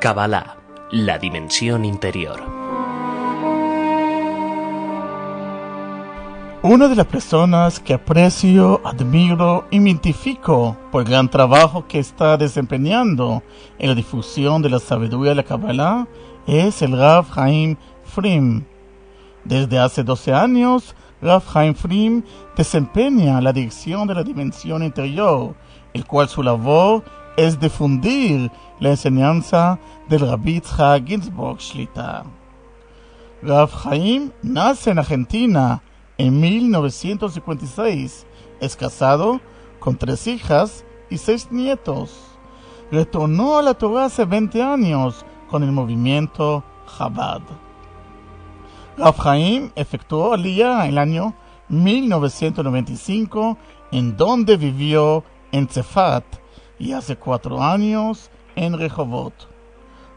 Kabbalah, la dimensión interior. Una de las personas que aprecio, admiro y me identifico por el gran trabajo que está desempeñando en la difusión de la sabiduría de la Kabbalah es el Rav Chaim Frim. Desde hace 12 años, Rav Chaim Frim desempeña la dirección de la dimensión interior, el cual su labor es difundir la enseñanza del Rabbi Yitzhak Ginsburg Shlita. Rav Chaim nace en Argentina en 1956. Es casado con 3 hijas y 6 nietos. Retornó a la Torah hace 20 años con el movimiento Chabad. Rav Chaim efectuó Aliyah en el año 1995, en donde vivió en Tzefat, y hace 4 años en Rehovot.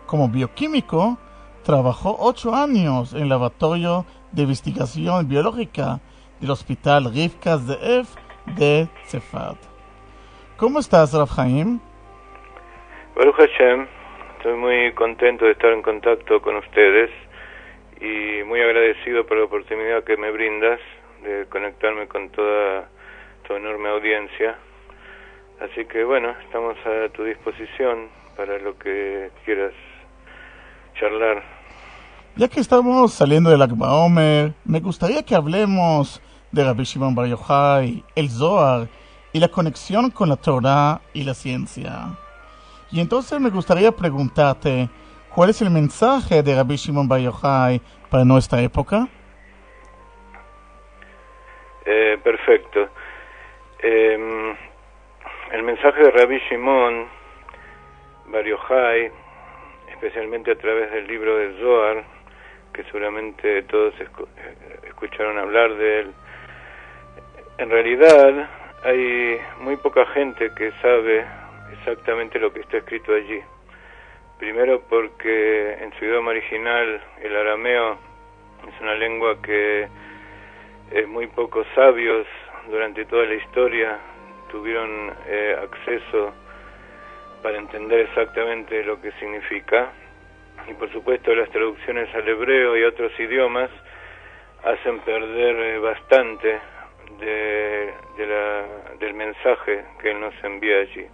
Como bioquímico, trabajó 8 años en el laboratorio de investigación biológica del Hospital Rivka Ze'ev de Tzefat. ¿Cómo estás, Rav Chaim? Baruch Hashem, estoy muy contento de estar en contacto con ustedes y muy agradecido por la oportunidad que me brindas de conectarme con toda tu enorme audiencia. Así que bueno, estamos a tu disposición para lo que quieras charlar. Ya que estamos saliendo del Lag BaOmer, me gustaría que hablemos de Rabbi Shimon Bar Yochai, el Zohar y la conexión con la Torah y la ciencia. Y entonces me gustaría preguntarte, ¿cuál es el mensaje de Rabbi Shimon Bar Yochai para nuestra época? Perfecto. El mensaje de Rabbi Shimon Bar Yochai, especialmente a través del libro del Zohar, que seguramente todos escucharon hablar de él. En realidad hay muy poca gente que sabe exactamente lo que está escrito allí. Primero porque en su idioma original, el arameo, es una lengua que muy pocos sabios durante toda la historia tuvieron acceso para entender exactamente lo que significa. Y por supuesto las traducciones al hebreo y a otros idiomas hacen perder bastante del mensaje que él nos envía allí.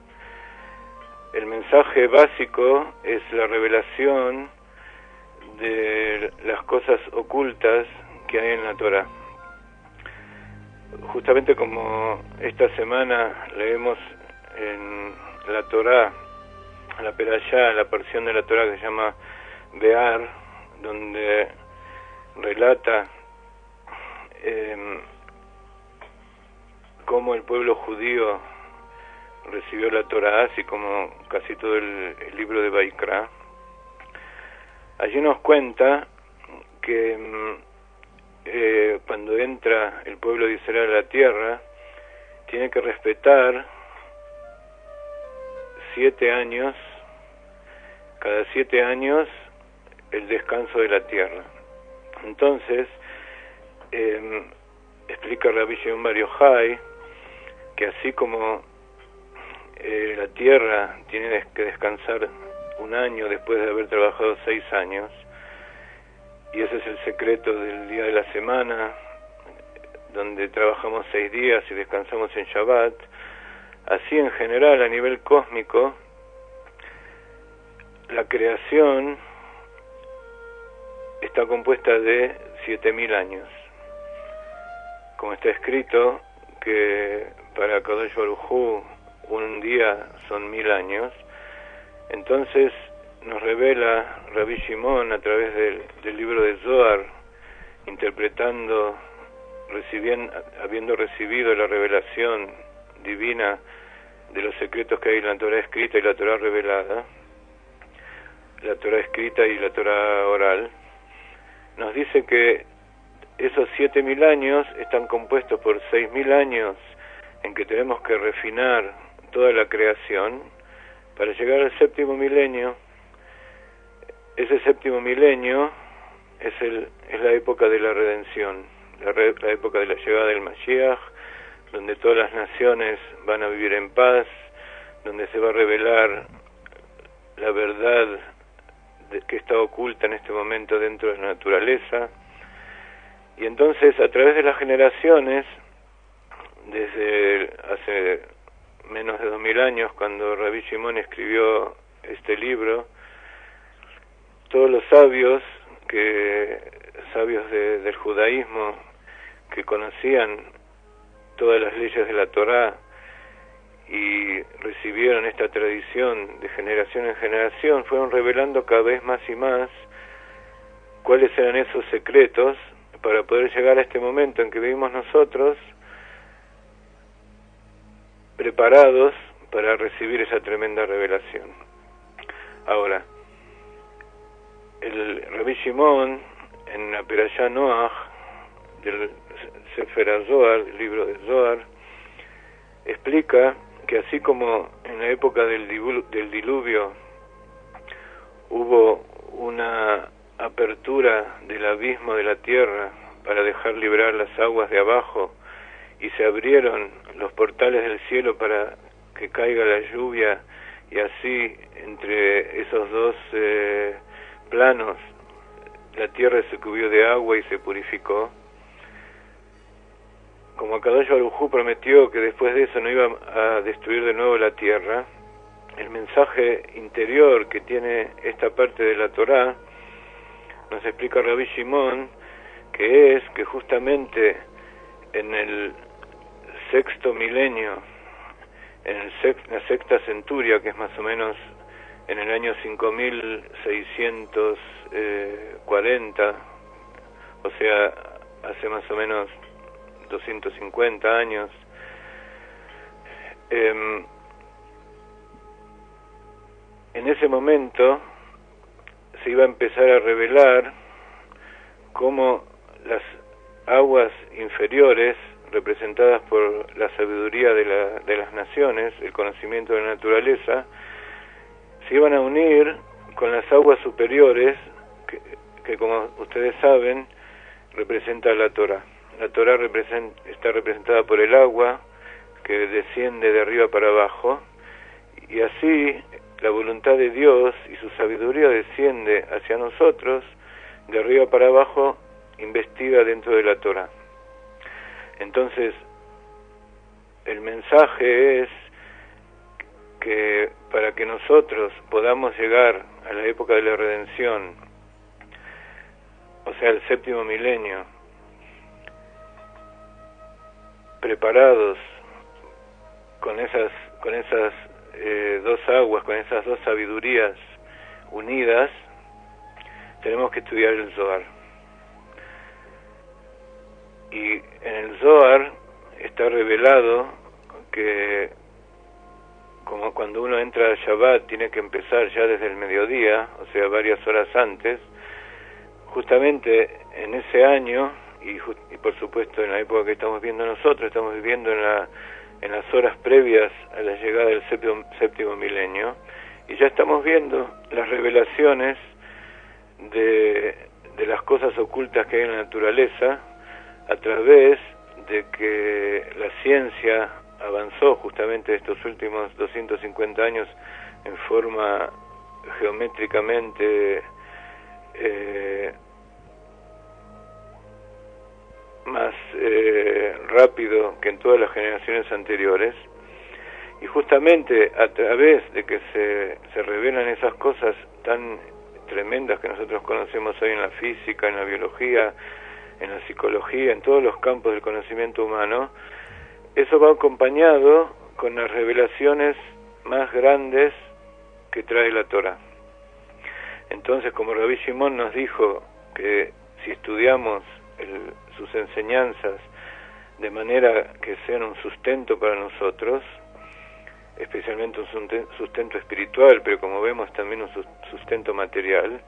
El mensaje básico es la revelación de las cosas ocultas que hay en la Torah. Justamente como esta semana leemos en la Torah, la Perashá, la porción de la Torah que se llama Be'ar, donde relata cómo el pueblo judío recibió la Torah, así como casi todo el libro de Vaikra. Allí nos cuenta que cuando entra el pueblo de Israel a la tierra, tiene que respetar 7 años, cada 7 años, el descanso de la tierra. Entonces, explica Rabbi Shimon Bar Yochai que así como la tierra tiene que descansar 1 año después de haber trabajado 6 años, y ese es el secreto del día de la semana, donde trabajamos 6 días y descansamos en Shabbat, así en general a nivel cósmico, la creación está compuesta de 7.000 años. Como está escrito que para Kadosh Baruj Hu un día son 1.000 años, entonces nos revela Rabbi Shimon a través del libro de Zohar, interpretando, habiendo recibido la revelación divina de los secretos que hay en la Torah escrita y la Torah revelada, la Torah escrita y la Torah oral, nos dice que esos 7.000 años están compuestos por 6.000 años en que tenemos que refinar toda la creación para llegar al 7º milenio. Ese 7º milenio es la época de la redención, la época de la llegada del Mashiach, donde todas las naciones van a vivir en paz, donde se va a revelar la verdad que está oculta en este momento dentro de la naturaleza. Y entonces, a través de las generaciones, desde hace menos de 2000 años, cuando Rabbi Shimon escribió este libro, todos los sabios del judaísmo, que conocían todas las leyes de la Torá y recibieron esta tradición de generación en generación, fueron revelando cada vez más y más cuáles eran esos secretos para poder llegar a este momento en que vivimos nosotros, preparados para recibir esa tremenda revelación. Ahora, el Rabbi Shimon, en la Perashá Noach del Sefer HaZohar, el libro de Zohar, explica que así como en la época del diluvio hubo una apertura del abismo de la tierra para dejar librar las aguas de abajo y se abrieron los portales del cielo para que caiga la lluvia, y así entre esos dos planos la tierra se cubrió de agua y se purificó. Como Akadosh Baruj Hu prometió que después de eso no iba a destruir de nuevo la tierra, el mensaje interior que tiene esta parte de la Torá nos explica Rabbi Shimon, que es que justamente en el sexto milenio, en la sexta centuria, que es más o menos en el año 5640, o sea, hace más o menos 250 años, en ese momento se iba a empezar a revelar cómo las aguas inferiores, representadas por la sabiduría de las naciones, el conocimiento de la naturaleza, se iban a unir con las aguas superiores, que como ustedes saben, representa la Torá. La Torá está representada por el agua, que desciende de arriba para abajo, y así la voluntad de Dios y su sabiduría desciende hacia nosotros, de arriba para abajo, investiga dentro de la Torá. Entonces, el mensaje es que para que nosotros podamos llegar a la época de la redención, o sea, el séptimo milenio, preparados con esas dos aguas, con esas dos sabidurías unidas, tenemos que estudiar el Zohar. Y en el Zohar está revelado que, como cuando uno entra a Shabbat, tiene que empezar ya desde el mediodía, o sea, varias horas antes, justamente en ese año, y por supuesto en la época que estamos viendo nosotros, estamos viviendo en las horas previas a la llegada del séptimo milenio, y ya estamos viendo las revelaciones de las cosas ocultas que hay en la naturaleza, a través de que la ciencia avanzó justamente estos últimos 250 años en forma geométricamente más rápido que en todas las generaciones anteriores, y justamente a través de que se revelan esas cosas tan tremendas que nosotros conocemos hoy en la física, en la biología, en la psicología, en todos los campos del conocimiento humano, eso va acompañado con las revelaciones más grandes que trae la Torá. Entonces, como Rabbi Shimon nos dijo que si estudiamos sus enseñanzas de manera que sean un sustento para nosotros, especialmente un sustento espiritual, pero como vemos también un sustento material,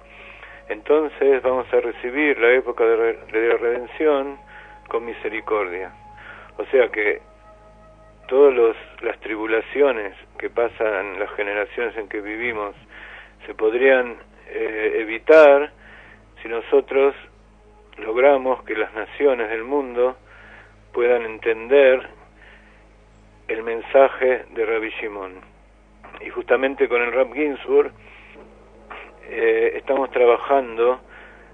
entonces vamos a recibir la época de la redención con misericordia. O sea que todas las tribulaciones que pasan en las generaciones en que vivimos se podrían evitar si nosotros logramos que las naciones del mundo puedan entender el mensaje de Rabbi Shimon. Y justamente con el Rav Ginsburg estamos trabajando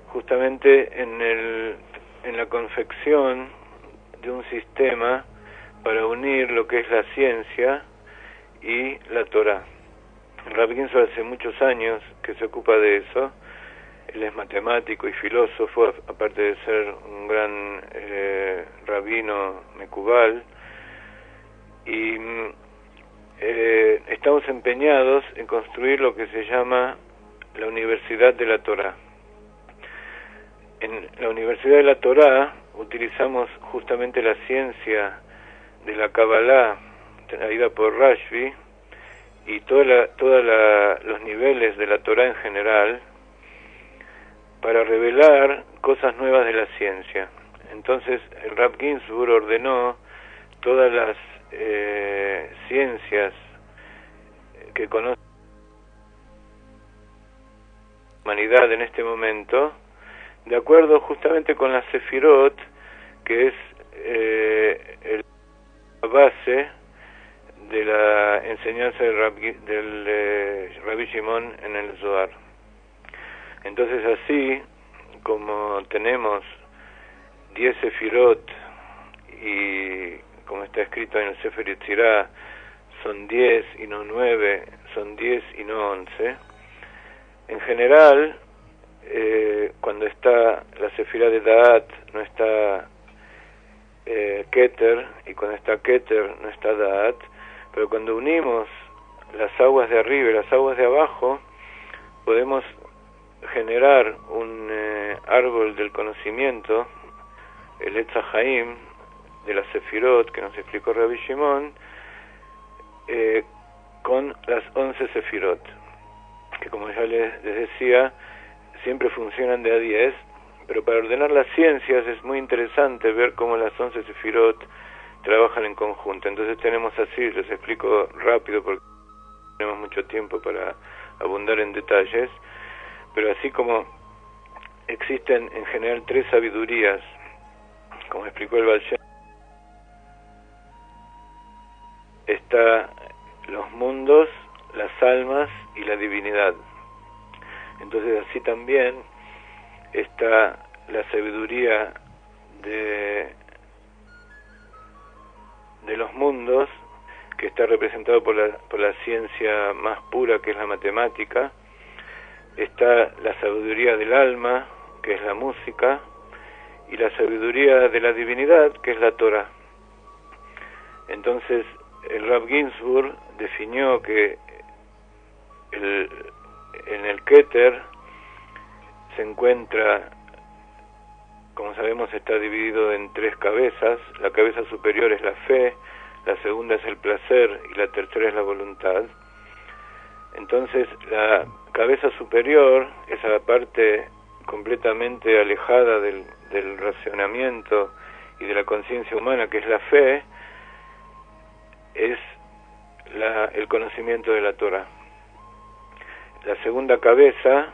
justamente en la confección de un sistema para unir lo que es la ciencia y la Torá. Rav Ginsburg hace muchos años que se ocupa de eso. Él es matemático y filósofo, aparte de ser un gran rabino mekubal, y estamos empeñados en construir lo que se llama la Universidad de la Torá. En la Universidad de la Torá utilizamos justamente la ciencia de la Kabbalah traída por Rashbi y todos los niveles de la Torá en general para revelar cosas nuevas de la ciencia. Entonces el Rav Ginsburg ordenó todas las ciencias que conoce la humanidad en este momento, de acuerdo justamente con la Sefirot, que es la base de la enseñanza del Rabbi Shimon en el Zohar. Entonces, así como tenemos 10 Sefirot y como está escrito en el Sefer Yetzirah, son 10 y no 9, son 10 y no 11. En general, cuando está la Sefirah de Da'at, no está Keter, y cuando está Keter, no está Da'at, pero cuando unimos las aguas de arriba y las aguas de abajo, podemos generar un árbol del conocimiento, el Etz HaChaim, de la Sefirot, que nos explicó Rabbi Shimon, con las 11 Sefirot, que como ya les decía, siempre funcionan de a 10, pero para ordenar las ciencias es muy interesante ver cómo las 11 Sefirot trabajan en conjunto. Entonces tenemos así, les explico rápido porque no tenemos mucho tiempo para abundar en detalles, pero así como existen en general 3 sabidurías, como explicó el Baal Shem, está los mundos, las almas y la divinidad. Entonces así también está la sabiduría de los mundos, que está representado por la ciencia más pura, que es la matemática. Está la sabiduría del alma, que es la música, y la sabiduría de la divinidad, que es la Torah. Entonces el Rav Ginsburg definió que en el Keter se encuentra, como sabemos, está dividido en 3 cabezas. La cabeza superior es la fe, la segunda es el placer y la tercera es la voluntad. Entonces la cabeza superior, esa parte completamente alejada del racionamiento y de la conciencia humana, que es la fe, es el conocimiento de la Torah. La segunda cabeza,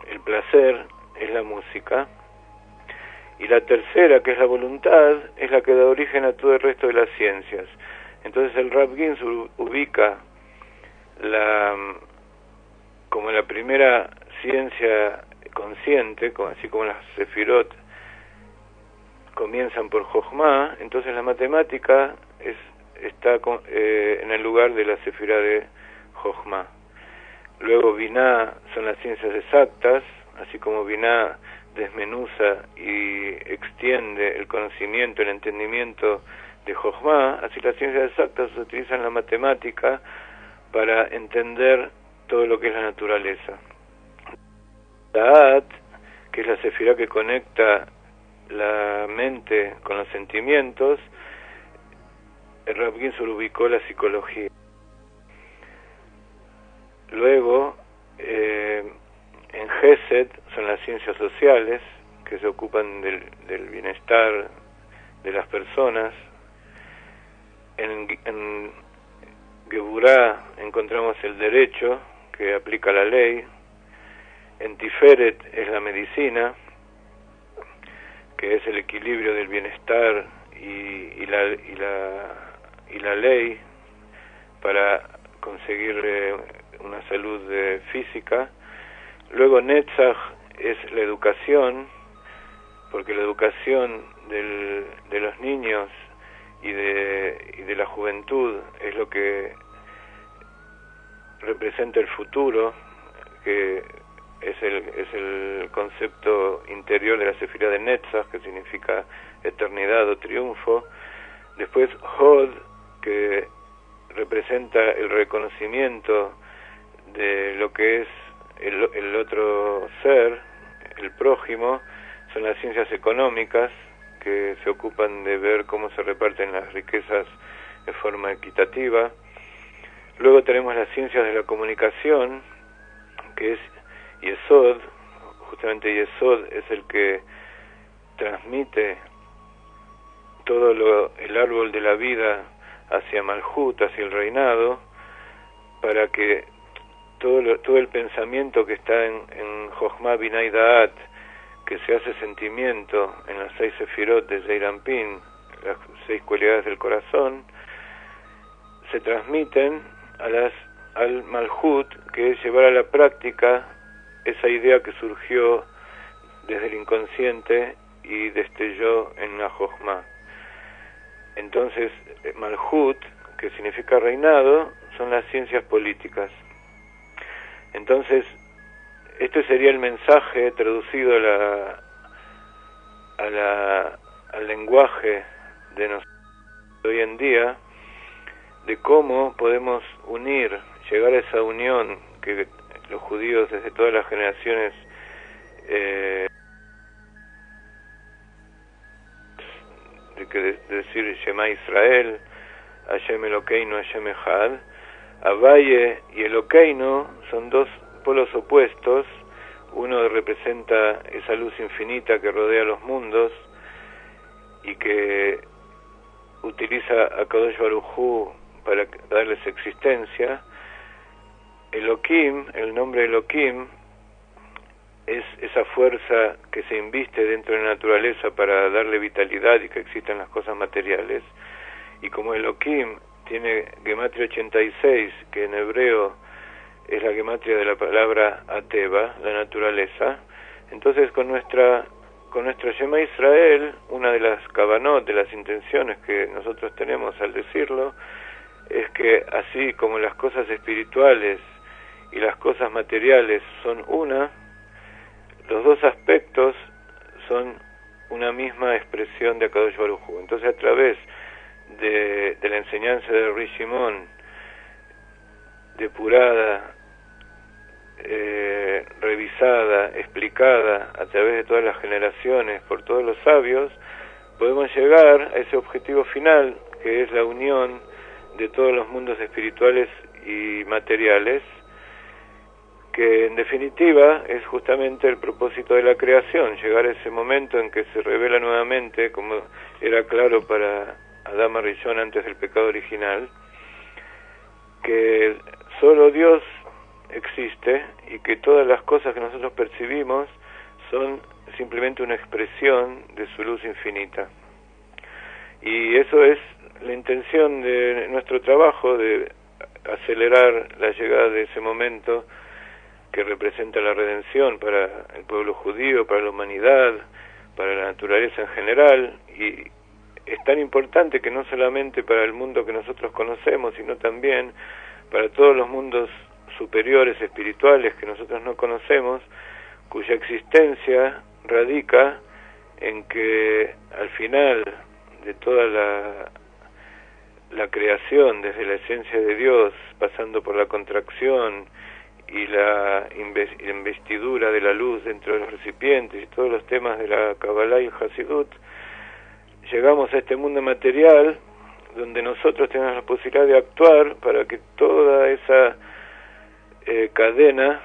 el placer, es la música, y la tercera, que es la voluntad, es la que da origen a todo el resto de las ciencias. Entonces el Rav Ginsburg ubica como la primera ciencia consciente, así como las Sefirot comienzan por Jochma, entonces la matemática está en el lugar de la Sefirá de Jochma. Luego Binah son las ciencias exactas, así como Binah desmenuza y extiende el conocimiento, el entendimiento de Jochma, así las ciencias exactas utilizan la matemática para entender todo lo que es la naturaleza. Da'at, que es la sefirá que conecta la mente con los sentimientos, el Rav Ginsburg ubicó la psicología. Luego, en Gesed son las ciencias sociales, que se ocupan del bienestar de las personas. En Geburá encontramos el derecho, que aplica la ley. En Tiferet es la medicina, que es el equilibrio del bienestar y la ley para conseguir una salud física. Luego Netzach es la educación, porque la educación de los niños y de la juventud es lo que representa el futuro, que es el concepto interior de la Sefirá de Netzach, que significa eternidad o triunfo. Después Hod, que representa el reconocimiento de lo que es el otro ser, el prójimo. Son las ciencias económicas, que se ocupan de ver cómo se reparten las riquezas de forma equitativa. Luego tenemos las ciencias de la comunicación, que es Yesod. Justamente Yesod es el que transmite todo el árbol de la vida hacia Malhut, hacia el reinado, para que todo el pensamiento que está en Jochma Binah Da'at, que se hace sentimiento en las 6 sefirot de Zeir Anpin, las 6 cualidades del corazón, se transmiten al Malhut, que es llevar a la práctica esa idea que surgió desde el inconsciente y destelló en la Jochma. Entonces, Malhut, que significa reinado, son las ciencias políticas. Entonces, este sería el mensaje traducido al lenguaje de nosotros hoy en día, de cómo podemos llegar a esa unión que los judíos desde todas las generaciones de decir Shema Israel, Hashem Elokeinu, Hashem Echad. Havaye y Elokeinu son dos polos opuestos. Uno representa esa luz infinita que rodea los mundos y que utiliza a Kadosh Baruj Hu para darles existencia. Elohim, el nombre Elohim, es esa fuerza que se inviste dentro de la naturaleza para darle vitalidad y que existan las cosas materiales. Y como Elohim tiene gematria 86, que en hebreo es la gematria de la palabra Ateva, la naturaleza, entonces con nuestra Shema Israel, una de las kavanot, de las intenciones que nosotros tenemos al decirlo, es que así como las cosas espirituales y las cosas materiales son una, los dos aspectos son una misma expresión de Akadosh Baruj Hu. Entonces, a través de la enseñanza de Rabbi Shimon, depurada, revisada, explicada a través de todas las generaciones por todos los sabios, podemos llegar a ese objetivo final, que es la unión de todos los mundos espirituales y materiales, que en definitiva es justamente el propósito de la creación, llegar a ese momento en que se revela nuevamente, como era claro para Adán Rishon antes del pecado original, que solo Dios existe y que todas las cosas que nosotros percibimos son simplemente una expresión de su luz infinita. Y eso es la intención de nuestro trabajo, de acelerar la llegada de ese momento que representa la redención para el pueblo judío, para la humanidad, para la naturaleza en general. Y es tan importante que no solamente para el mundo que nosotros conocemos, sino también para todos los mundos superiores, espirituales, que nosotros no conocemos, cuya existencia radica en que al final de toda la creación, desde la esencia de Dios, pasando por la contracción y la investidura de la luz dentro de los recipientes y todos los temas de la Kabbalah y el Hasidut, llegamos a este mundo material donde nosotros tenemos la posibilidad de actuar para que toda esa cadena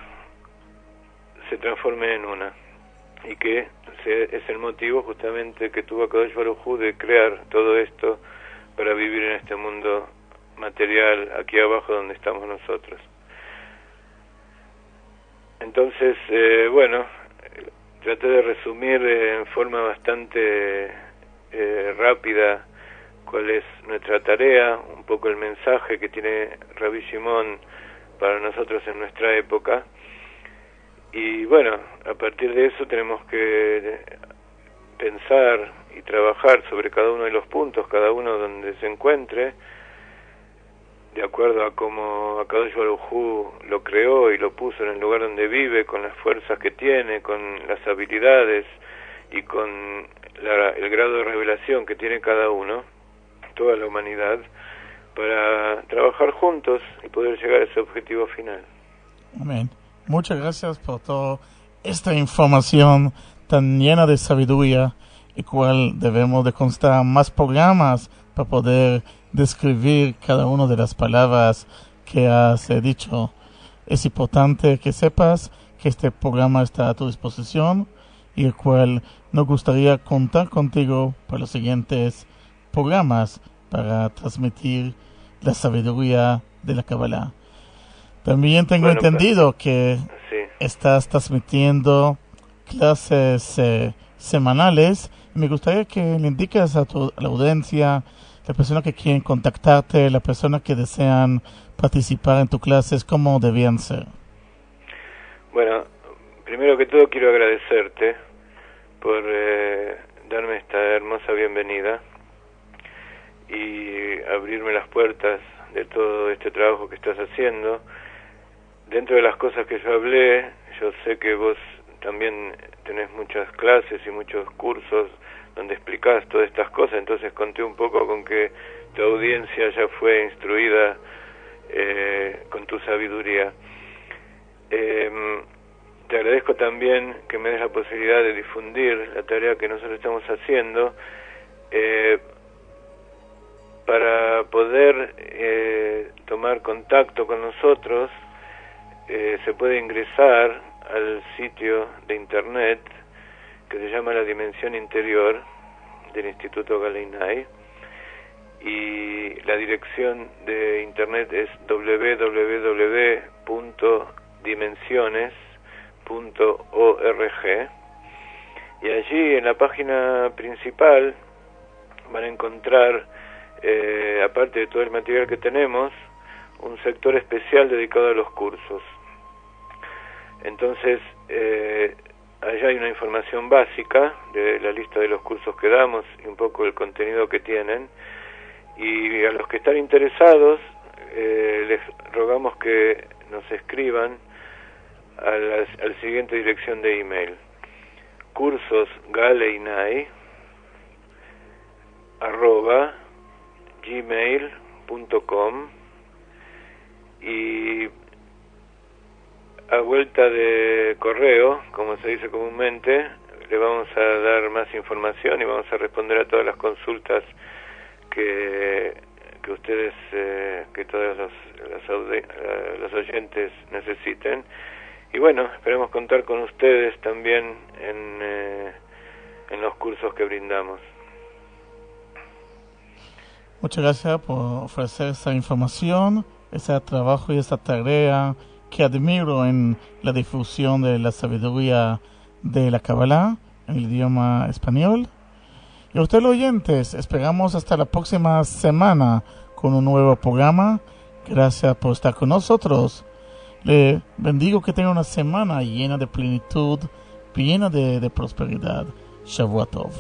se transforme en una, y que es el motivo justamente que tuvo Akadosh Baruj Hu de crear todo esto para vivir en este mundo material aquí abajo donde estamos nosotros. Entonces, traté de resumir en forma bastante rápida cuál es nuestra tarea, un poco el mensaje que tiene Rabbi Shimon para nosotros en nuestra época, Y bueno, a partir de eso tenemos que pensar y trabajar sobre cada uno de los puntos, cada uno donde se encuentre, de acuerdo a cómo Akadosh Baruj Hu lo creó y lo puso en el lugar donde vive, con las fuerzas que tiene, con las habilidades y con el grado de revelación que tiene cada uno, toda la humanidad, para trabajar juntos y poder llegar a ese objetivo final. Amén. Muchas gracias por toda esta información tan llena de sabiduría, y cual debemos de constar más programas para poder describir cada una de las palabras que has dicho. Es importante que sepas que este programa está a tu disposición y el cual nos gustaría contar contigo para los siguientes programas para transmitir la sabiduría de la Kabbalah. También tengo entendido que sí, estás transmitiendo clases semanales. Me gustaría que le indiques a la audiencia, la persona que quieren contactarte, la persona que desean participar en tus clases, cómo debían ser. Bueno, primero que todo quiero agradecerte por darme esta hermosa bienvenida y abrirme las puertas de todo este trabajo que estás haciendo. Dentro de las cosas que yo hablé, yo sé que vos también tenés muchas clases y muchos cursos donde explicás todas estas cosas, entonces conté un poco con que tu audiencia ya fue instruida con tu sabiduría. Te agradezco también que me des la posibilidad de difundir la tarea que nosotros estamos haciendo. Para poder tomar contacto con nosotros, se puede ingresar al sitio de internet que se llama La Dimensión Interior del Instituto Galeinai, y la dirección de internet es www.dimensiones.org, y allí en la página principal van a encontrar, aparte de todo el material que tenemos, un sector especial dedicado a los cursos. Entonces, allá hay una información básica de la lista de los cursos que damos y un poco el contenido que tienen, y a los que están interesados les rogamos que nos escriban al siguiente dirección de email: cursosgaleinai@gmail.com, y a vuelta de correo, como se dice comúnmente, le vamos a dar más información y vamos a responder a todas las consultas que ustedes, que todos los oyentes necesiten. Y bueno, esperemos contar con ustedes también en los cursos que brindamos. Muchas gracias por ofrecer esa información, ese trabajo y esa tarea que admiro en la difusión de la sabiduría de la Kabbalah en el idioma español. Y a ustedes, los oyentes, esperamos hasta la próxima semana con un nuevo programa. Gracias por estar con nosotros. Le bendigo que tenga una semana llena de plenitud, llena de prosperidad. Shavua Tov.